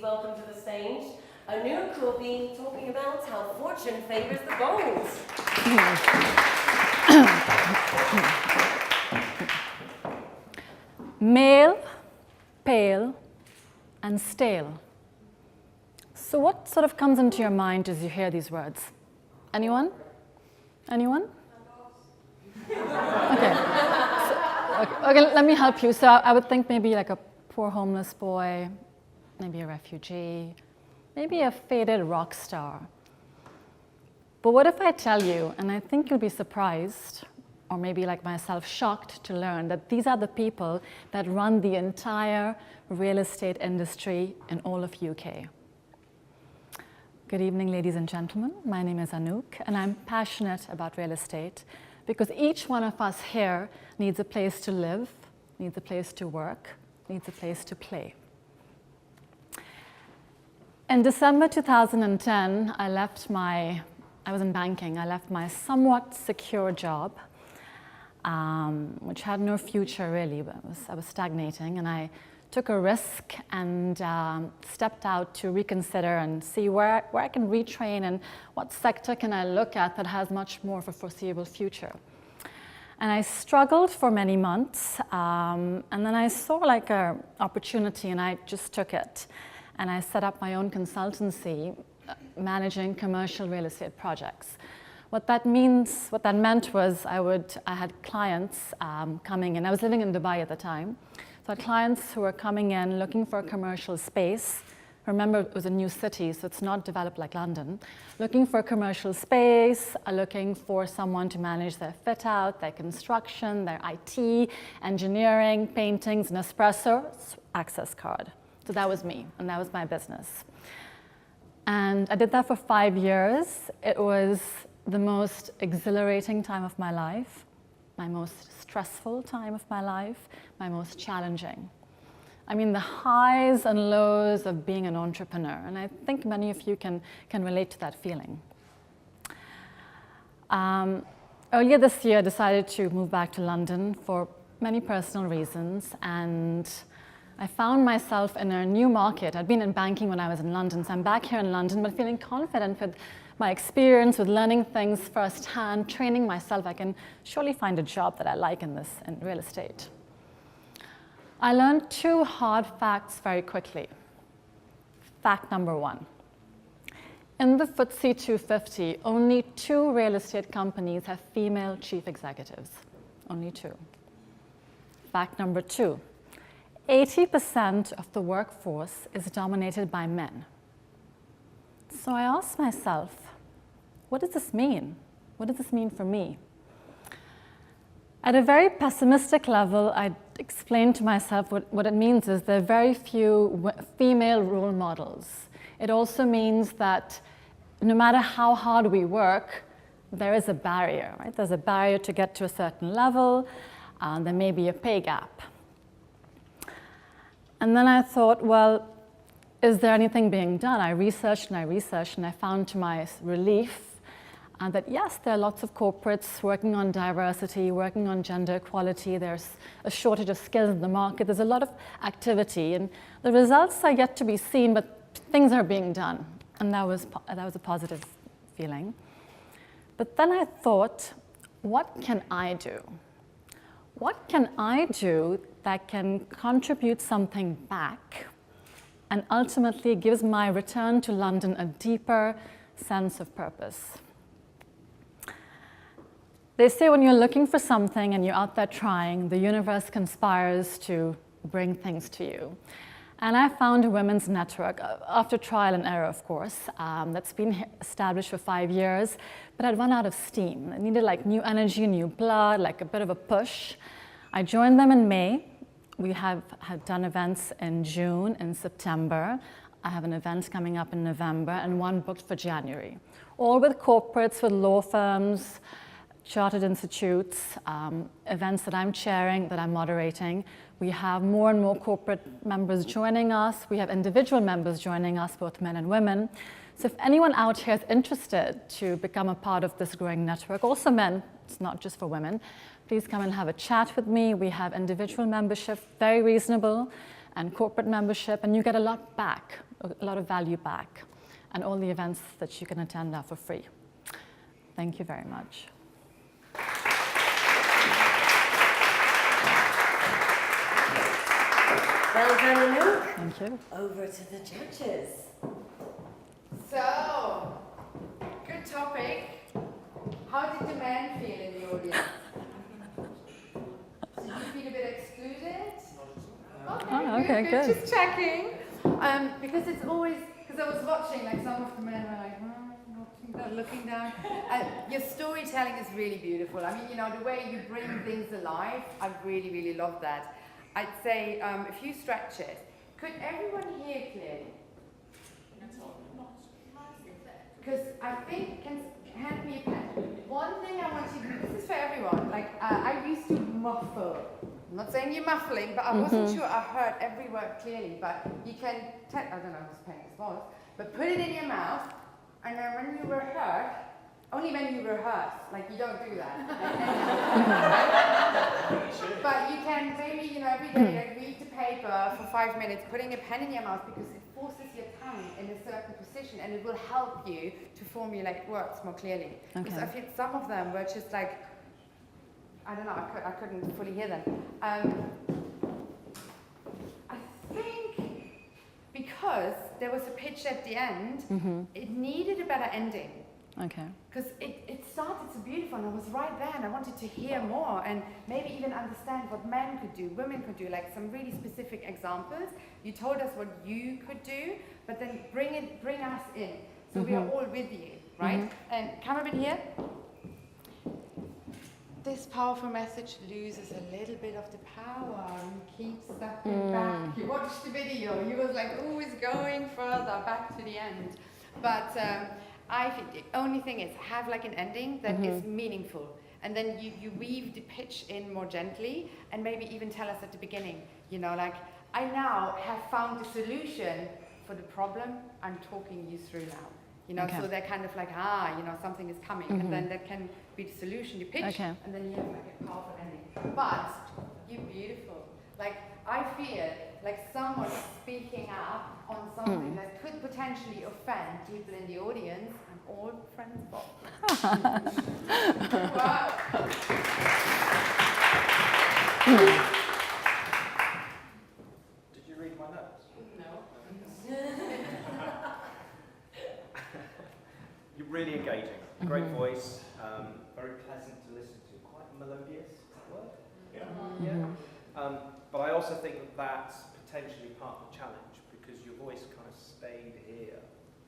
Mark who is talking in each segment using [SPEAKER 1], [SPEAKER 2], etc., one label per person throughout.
[SPEAKER 1] welcome to the stage Anouk, who will be talking about how fortune favors the bold.
[SPEAKER 2] Male, pale, and stale. So what sort of comes into your mind as you hear these words? Anyone? Anyone? Okay. Okay, let me help you. So I would think maybe like a poor homeless boy, maybe a refugee, maybe a faded rock star. But what if I tell you, and I think you'll be surprised, or maybe like myself, shocked to learn that these are the people that run the entire real estate industry in all of UK. Good evening, ladies and gentlemen. My name is Anouk, and I'm passionate about real estate because each one of us here needs a place to live, needs a place to work, needs a place to play. In December 2010, I was in banking. I left my somewhat secure job, which had no future really, but I was stagnating, and I took a risk and stepped out to reconsider and see where I can retrain and what sector can I look at that has much more of a foreseeable future. And I struggled for many months, and then I saw like an opportunity and I just took it. And I set up my own consultancy managing commercial real estate projects. What that meant was I had clients coming in. I was living in Dubai at the time. So I had clients who were coming in looking for a commercial space. Remember, it was a new city, so it's not developed like London. Looking for a commercial space, looking for someone to manage their fit out, their construction, their IT, engineering, paintings, Nespresso, access card. So that was me, and that was my business. And I did that for 5 years. It was the most exhilarating time of my life, my most stressful time of my life, my most challenging. I mean, the highs and lows of being an entrepreneur, and I think many of you can relate to that feeling. Earlier this year, I decided to move back to London for many personal reasons, and I found myself in a new market. I'd been in banking when I was in London, so I'm back here in London, but feeling confident with my experience, with learning things firsthand, training myself. I can surely find a job that I like in real estate. I learned 2 hard facts very quickly. Fact number 1. In the FTSE 250, only 2 real estate companies have female chief executives. Only 2. Fact number 2. 80% of the workforce is dominated by men. So I asked myself, what does this mean? What does this mean for me? At a very pessimistic level, I explained to myself what it means is there are very few female role models. It also means that no matter how hard we work, there is a barrier, right? There's a barrier to get to a certain level. There may be a pay gap. And then I thought, well, is there anything being done? I researched and I found to my relief that yes, there are lots of corporates working on diversity, working on gender equality. There's a shortage of skills in the market. There's a lot of activity, and the results are yet to be seen, but things are being done, and that was a positive feeling. But then I thought, what can I do? What can I do that can contribute something back and ultimately gives my return to London a deeper sense of purpose? They say when you're looking for something and you're out there trying, the universe conspires to bring things to you. And I found a women's network, after trial and error, of course, that's been established for 5 years, but I'd run out of steam. I needed like new energy, new blood, like a bit of a push. I joined them in May. We have done events in June and September. I have an event coming up in November and one booked for January. All with corporates, with law firms, chartered institutes, events that I'm chairing, that I'm moderating. We have more and more corporate members joining us. We have individual members joining us, both men and women. So if anyone out here is interested to become a part of this growing network, also men, it's not just for women, please come and have a chat with me. We have individual membership, very reasonable, and corporate membership, and you get a lot back, a lot of value back. And all the events that you can attend are for free. Thank you very much.
[SPEAKER 1] Well done, Anouk.
[SPEAKER 2] Thank you.
[SPEAKER 1] Over to the judges.
[SPEAKER 3] So, good topic. How did the men feel in the audience? Did you feel a bit excluded? Okay,
[SPEAKER 2] good.
[SPEAKER 3] Just checking. Because it's always, because I was watching, like some of the men were like, looking down. Your storytelling is really beautiful. I mean, you know, the way you bring things alive, I really, really love that. I'd say a few stretches. Could everyone hear clearly? Because I think, hand me a pen. One thing I want you to do, this is for everyone, like I used to muffle. I'm not saying you're muffling, but I wasn't sure I heard every word clearly, but you can, I don't know whose pen this was, but put it in your mouth, and then when you rehearse, only when you rehearse, like you don't do that. But you can maybe, you know, every day, like read the paper for 5 minutes, putting a pen in your mouth because it forces your tongue in a certain position and it will help you to formulate words more clearly.
[SPEAKER 2] Okay.
[SPEAKER 3] Because I feel some of them were just like, I don't know, I couldn't fully hear them. I think because there was a pitch at the end, it needed a better ending.
[SPEAKER 2] Okay.
[SPEAKER 3] Because it started so beautiful and I was right there and I wanted to hear more and maybe even understand what men could do, women could do, like some really specific examples. You told us what you could do, but then bring us in. So we are all with you, right? And come a bit here. This powerful message loses a little bit of the power and keeps stepping back. You watched the video, you was like, oh, it's going further, back to the end. But I think the only thing is have like an ending that is meaningful. And then you weave the pitch in more gently and maybe even tell us at the beginning, you know, like, I now have found the solution for the problem I'm talking you through now. You know, so they're kind of like, you know, something is coming. And then that can be the solution, you pitch, and then you have like a powerful ending. But you're beautiful. Like, I feel like someone speaking up on something that could potentially offend people in the audience. I'm all friends, Bob. Wow.
[SPEAKER 4] Did you read my notes?
[SPEAKER 3] No.
[SPEAKER 4] You're really engaging. Great voice, very pleasant to listen to, quite melodious, is that word? But I also think that that's potentially part of the challenge because your voice kind of stayed here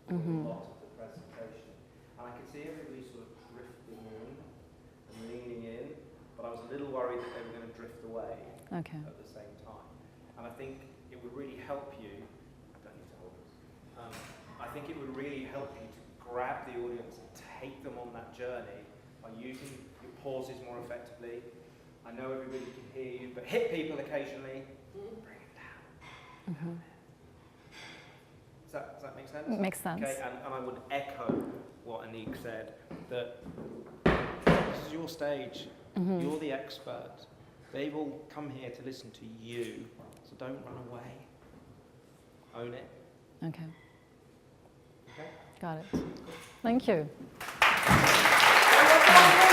[SPEAKER 4] for a lot of the presentation. And I could see everybody sort of drifting in and leaning in, but I was a little worried that they were going to drift away at the same time. And I think it would really help you, I don't need to hold this, I think it would really help you to grab the audience and take them on that journey by using your pauses more effectively. I know everybody can hear you, but hit people occasionally. Bring it down. Does that make sense?
[SPEAKER 2] Makes sense.
[SPEAKER 4] Okay, and I would echo what Anouk said, that this is your stage. You're the expert. They will come here to listen to you, so don't run away. Own it.
[SPEAKER 2] Okay.
[SPEAKER 4] Okay?
[SPEAKER 2] Got it. Thank you.
[SPEAKER 1] One more time.